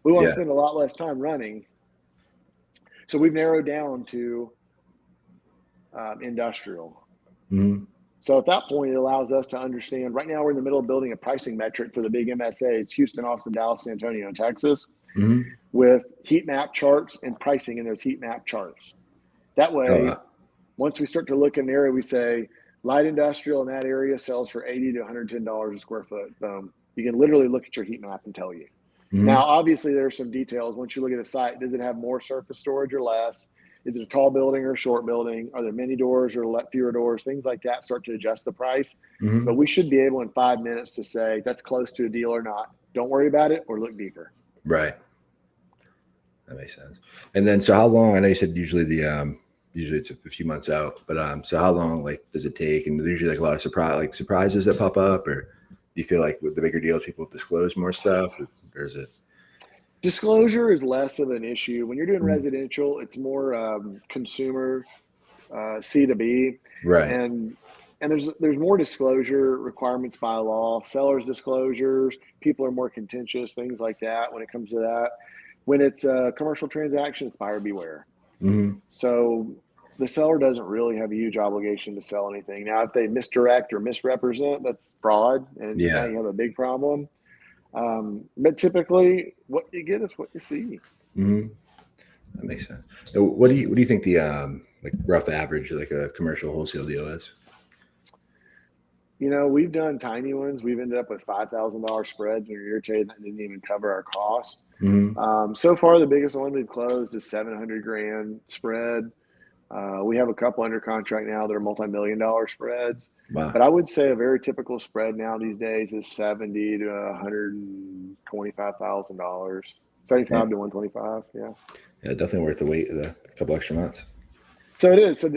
We want to Yeah. spend a lot less time running. So we've narrowed down to industrial. Mm-hmm. So at that point, it allows us to understand. Right now, we're in the middle of building a pricing metric for the big MSAs, Houston, Austin, Dallas, San Antonio, and Texas, Mm-hmm. with heat map charts and pricing in those heat map charts. That Oh, way, wow. once we start to look in the area, we say light industrial in that area sells for $80 to $110 a square foot. You can literally look at your heat map and tell you. Mm-hmm. Now, obviously, there are some details. Once you look at a site, does it have more surface storage or less? Is it a tall building or a short building? Are there many doors or fewer doors? Things like that start to adjust the price. Mm-hmm. But we should be able in 5 minutes to say that's close to a deal or not. Don't worry about it, or look deeper. Right. That makes sense. And then, so how long? I know you said usually it's a few months out, but so how long like does it take? And there's usually like a lot of surprises that pop up, or do you feel like with the bigger deals, people disclose more stuff, or is it? Disclosure is less of an issue. When you're doing Mhm. residential, it's more consumer C to B, Right. and there's more disclosure requirements by law, sellers disclosures. People are more contentious, things like that. When it comes to that, when it's a commercial transaction, it's buyer beware. Hmm. So the seller doesn't really have a huge obligation to sell anything. Now, if they misdirect or misrepresent, that's fraud, and now Yeah. you have a big problem. But typically, what you get is what you see. Hmm. That makes sense. And what do you think the like rough average like a commercial wholesale deal is? We've done tiny ones. We've ended up with $5,000 spreads when you're irritated that didn't even cover our cost. Hmm. So far, the biggest one we've closed is 700 grand spread. We have a couple under contract now that are multi-million dollar spreads. Wow. But I would say a very typical spread now these days is 70 to $125,000, Yeah. 75 to 125. Yeah. Yeah. Definitely worth the wait of the couple extra months. So it is. So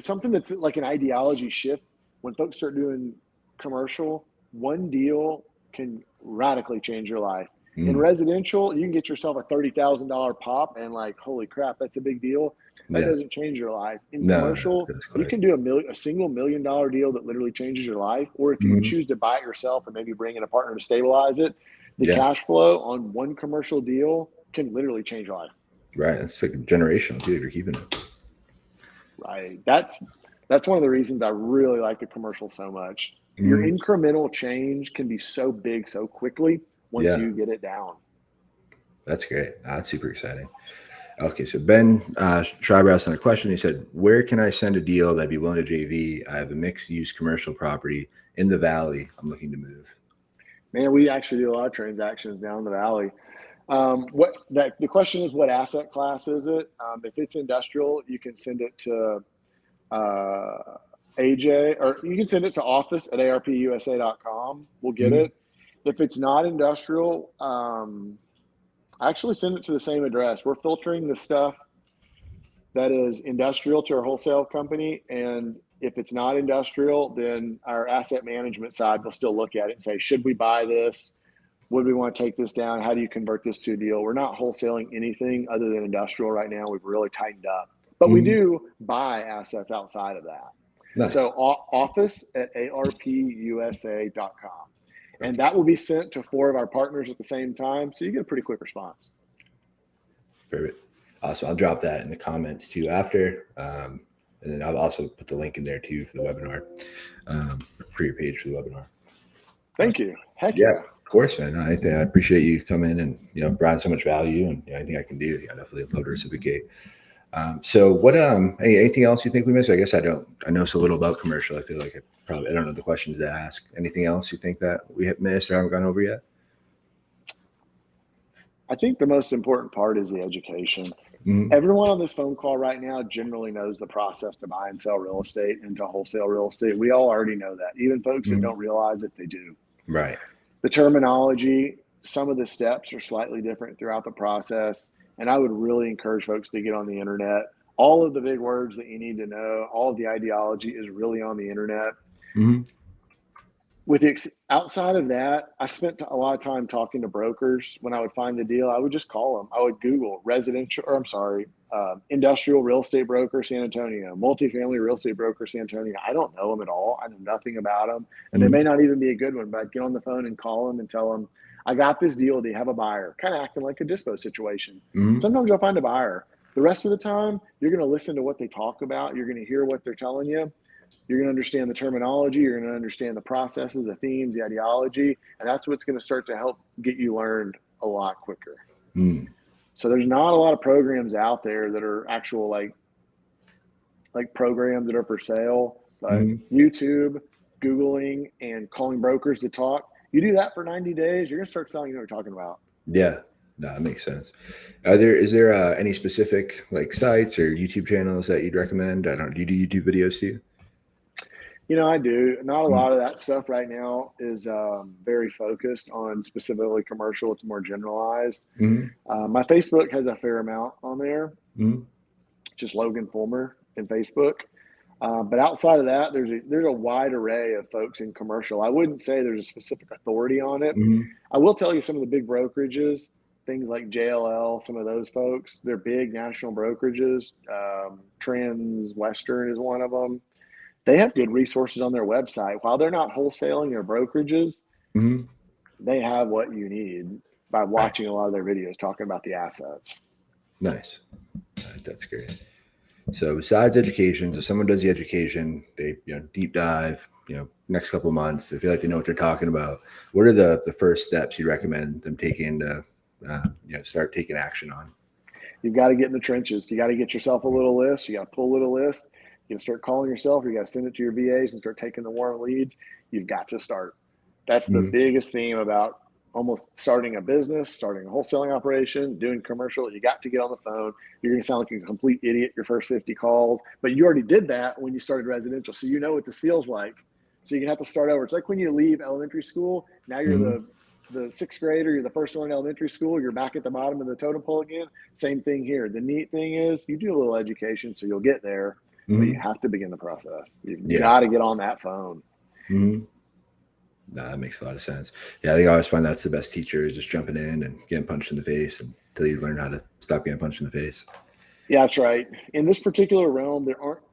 something that's like an ideology shift when folks start doing commercial, one deal can radically change your life. In Mm. residential, you can get yourself a $30,000 pop and like, holy crap, that's a big deal. That Yeah. doesn't change your life. In No, commercial, that's you quick. can do a single $1 million deal that literally changes your life. Or if you Hmm. choose to buy it yourself and maybe bring in a partner to stabilize it, the Yeah. cash flow on one commercial deal can literally change your life. Right. It's like generational too if you're keeping it. Right. That's one of the reasons I really like the commercial so much. Your Hmm. incremental change can be so big so quickly once Yeah. you get it down. That's great. That's super exciting. Okay, so Ben Schreiber asked on a question. He said, "Where can I send a deal that'd be willing to JV? I have a mixed-use commercial property in the valley. I'm looking to move." Man, we actually do a lot of transactions down the valley. The question is, what asset class is it? If it's industrial, you can send it to uh, AJ, or you can send it to office at arpusa.com. We'll get Mhm. it. If it's not industrial, actually send it to the same address. We're filtering the stuff that is industrial to our wholesale company. And if it's not industrial, then our asset management side will still look at it and say, should we buy this? Would we want to take this down? How do you convert this to a deal? We're not wholesaling anything other than industrial right now. We've really tightened up, but we Mhm. do buy assets outside of that. So Nice. office at arpusa.com. And Okay. that will be sent to 4 of our partners at the same time. So you get a pretty quick response. Perfect. So I'll drop that in the comments too after, and then I'll also put the link in there too for the webinar, for your page for the webinar. Thank you. Heck Yeah, yeah. of course, man. I appreciate you coming and providing so much value, and anything I can do, I definitely love to reciprocate. So what anything else you think we missed? I guess I know so little about commercial. I feel like I don't know the questions to ask. Anything else you think that we have missed or haven't gone over yet? I think the most important part is the education. Mhm. Everyone on this phone call right now generally knows the process to buy and sell real estate and to wholesale real estate. We all already know that. Even folks that Mhm. don't realize it, they do. Right. The terminology, some of the steps are slightly different throughout the process. And I would really encourage folks to get on the internet. All of the big words that you need to know, all of the ideology is really on the internet. Mhm. Outside of that, I spent a lot of time talking to brokers. When I would find a deal, I would just call them. I would Google industrial real estate broker San Antonio, multifamily real estate broker San Antonio. I don't know them at all. I know nothing about them, and they may Mhm. not even be a good one. But I'd get on the phone and call them and tell them, "I got this deal. Do you have a buyer?" Kind of acting like a dispo situation. Mhm. Sometimes you'll find a buyer. The rest of the time, you're going to listen to what they talk about. You're going to hear what they're telling you. You're going to understand the terminology. You're going to understand the processes, the themes, the ideology, and that's what's going to start to help get you learned a lot quicker. Mhm. So there's not a lot of programs out there that are actual like programs that are for sale, but Mhm. YouTube, Googling, and calling brokers to talk. You do that for 90 days, you're going to start selling what you're talking about. Yeah. No, that makes sense. Is there any specific like sites or YouTube channels that you'd recommend? I don't. Do you do YouTube videos too? I do. Not a Mm, lot of that stuff right now is very focused on specifically commercial. It's more generalized. mm, My Facebook has a fair amount on there, mm, just Logan Fullmer in Facebook. But outside of that, there's a wide array of folks in commercial. I wouldn't say there's a specific authority on it. mm, I will tell you some of the big brokerages, things like JLL, some of those folks, they're big national brokerages. Trans Western is one of them. They have good resources on their website. While they're not wholesaling or brokerages, mm. they have what you need by Right. watching a lot of their videos talking about the assets. Nice. That's great. So besides education, so someone does the education, they deep dive, next couple of months, they feel like they know what they're talking about. What are the first steps you recommend them taking to start taking action on? You've got to get in the trenches. You got to get yourself a little list. You got to pull a little list. You got to start calling yourself. You got to send it to your VAs and start taking the warm leads. You've got to start. That's the Mm-hmm. biggest theme about almost starting a business, starting a wholesaling operation, doing commercial. You got to get on the phone. You're going to sound like a complete idiot your first 50 calls, but you already did that when you started residential. So you know what this feels like. So you're going to have to start over. It's like when you leave elementary school, now you're Mm-hmm. the sixth grader, you're the first one in elementary school, you're back at the bottom of the totem pole again. Same thing here. The neat thing is you do a little education, so you'll get there, but you Mm-hmm. have to begin the process. You've Yeah. got to get on that phone. Mm-hmm. No, that makes a lot of sense. Yeah, I think I always find that's the best teacher is just jumping in and getting punched in the face until you learn how to stop getting punched in the face. Yeah, that's right. In this particular realm,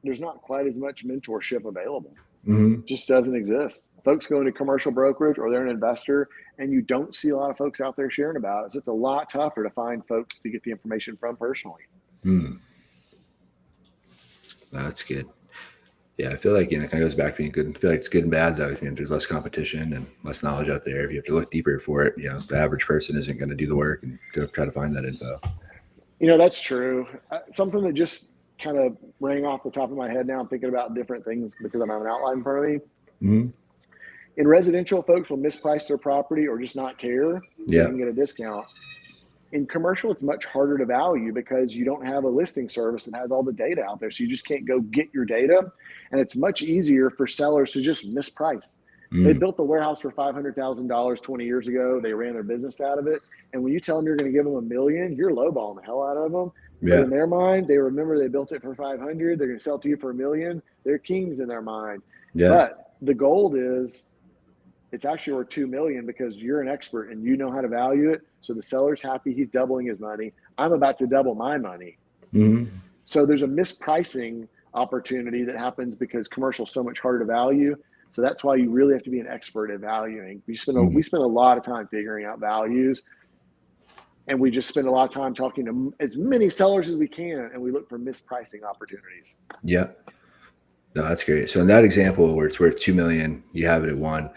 there's not quite as much mentorship available. Mm-hmm. Just doesn't exist. Folks go into commercial brokerage or they're an investor, and you don't see a lot of folks out there sharing about it. So it's a lot tougher to find folks to get the information from personally. Mm. No, that's good. Yeah, I feel like it kind of goes back to being good. I feel like it's good and bad though. There's less competition and less knowledge out there. If you have to look deeper for it, the average person isn't going to do the work and go try to find that info. That's true. Something that just kind of rang off the top of my head now. I'm thinking about different things because I have an outline in front of me. Mm-hmm. In residential, folks will misprice their property or just not care so they Yeah. can get a discount. In commercial, it's much harder to value because you don't have a listing service that has all the data out there. So you just can't go get your data. And it's much easier for sellers to just misprice. They Mm. built the warehouse for $500,000 20 years ago. They ran their business out of it. And when you tell them you're going to give them $1 million, you're lowballing the hell out of them. But Yeah. in their mind, they remember they built it for 500. They're going to sell it to you for $1 million. They're kings in their mind. Yeah. But the gold is it's actually worth $2 million because you're an expert and you know how to value it. So the seller's happy, he's doubling his money. I'm about to double my money. Mm-hmm. So there's a mispricing opportunity that happens because commercial is so much harder to value. So that's why you really have to be an expert at valuing. We spend Mm-hmm. a lot of time figuring out values, and we just spend a lot of time talking to as many sellers as we can, and we look for mispricing opportunities. Yeah. No, that's great. So in that example where it's worth 2 million, you have it at 1.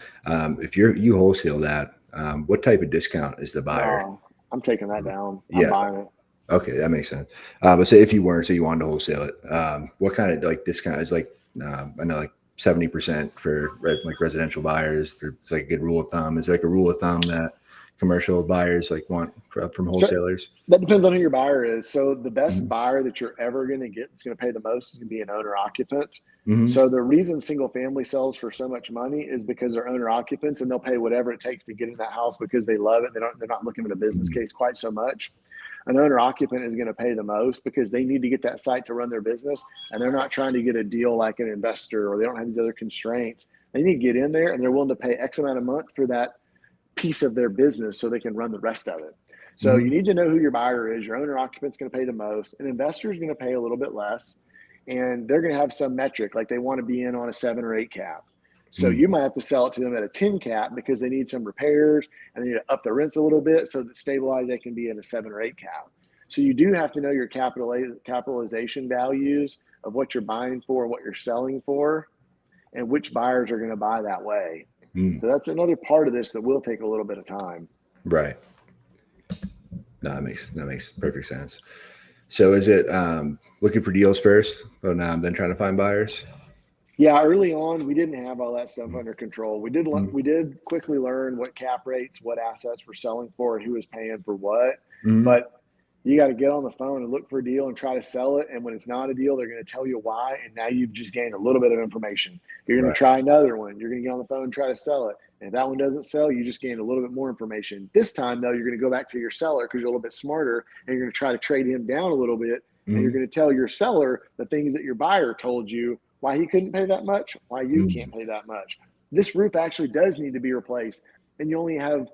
If you wholesale that, what type of discount is the buyer? Oh, I'm taking that down. I'm Yeah. buying it. Okay, that makes sense. But say if you weren't, so you wanted to wholesale it, what kind of like discount is like? I know like 70% for like residential buyers. It's like a good rule of thumb. Is there like a rule of thumb that commercial buyers like want from So wholesalers? that depends on who your buyer is. So the best Mm-hmm. buyer that you're ever going to get that's going to pay the most is going to be an owner occupant. Mm-hmm. So the reason single family sells for so much money is because they're owner occupants and they'll pay whatever it takes to get in that house because they love it. They're not looking at a business case quite so much. An owner occupant is going to pay the most because they need to get that site to run their business and they're not trying to get a deal like an investor or they don't have these other constraints. They need to get in there and they're willing to pay X amount a month for that piece of their business so they can run the rest of it. So you need to know who your buyer is. Your owner occupant's going to pay the most. An investor is going to pay a little bit less, and they're going to have some metric like they want to be in on a 7 or 8 cap. So you might have to sell it to them at a 10 cap because they need some repairs and they need to up the rents a little bit so that stabilized they can be in a 7 or 8 cap. So you do have to know your capitalization values of what you're buying for and what you're selling for and which buyers are going to buy that way. Mm. So that's another part of this that will take a little bit of time. Right. No, that makes perfect sense. So is it looking for deals first, but then trying to find buyers? Yeah, early on, we didn't have all that stuff under control. We did quickly learn what cap rates, what assets were selling for, and who was paying for what. Mm-hmm. But You got to get on the phone and look for a deal and try to sell it. And when it's not a deal, they're going to tell you why. And now you've just gained a little bit of information. You're going Right. to try another one. You're going to get on the phone and try to sell it. And if that one doesn't sell, you just gained a little bit more information. This time, though, you're going to go back to your seller because you're a little bit smarter, and you're going to try to trade him down a little bit. And you're going to tell your seller the things that your buyer told you, why he couldn't pay that much, why you can't pay that much. This roof actually does need to be replaced. And you only have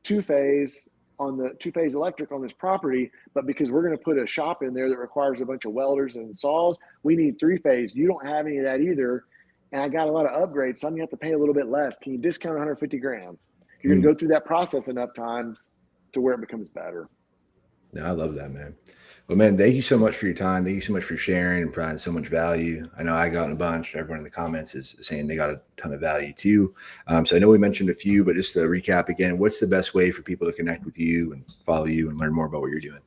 two-phase electric on this property, but because we're going to put a shop in there that requires a bunch of welders and saws, we need three-phase. You don't have any of that either. And I got a lot of upgrades, so I'm going to have to pay a little bit less. Can you discount 150 grand? You're going to go through that process enough times to where it becomes better. No, I love that, man. Well, man, thank you so much for your time. Thank you so much for sharing and providing so much value. I know I got a bunch. Everyone in the comments is saying they got a ton of value too. So I know we mentioned a few, but just to recap again, what's the best way for people to connect with you and follow you and learn more about what you're doing?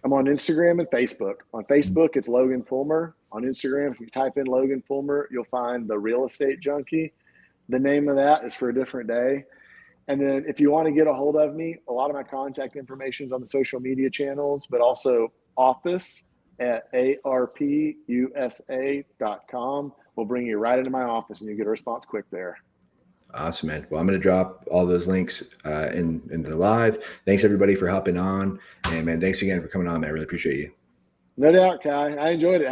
I'm on Instagram and Facebook. On Facebook, it's Logan Fullmer. On Instagram, if you type in Logan Fullmer, you'll find the Real Estate Junkie. The name of that is for a different day. And then if you want to get a hold of me, a lot of my contact information is on the social media channels, but also office@arpusa.com will bring you right into my office, and you get a response quick there. Awesome, man. Well, I'm going to drop all those links in the live. Thanks, everybody, for hopping on. And, man, thanks again for coming on, man. I really appreciate you. No doubt, Kai. I enjoyed it.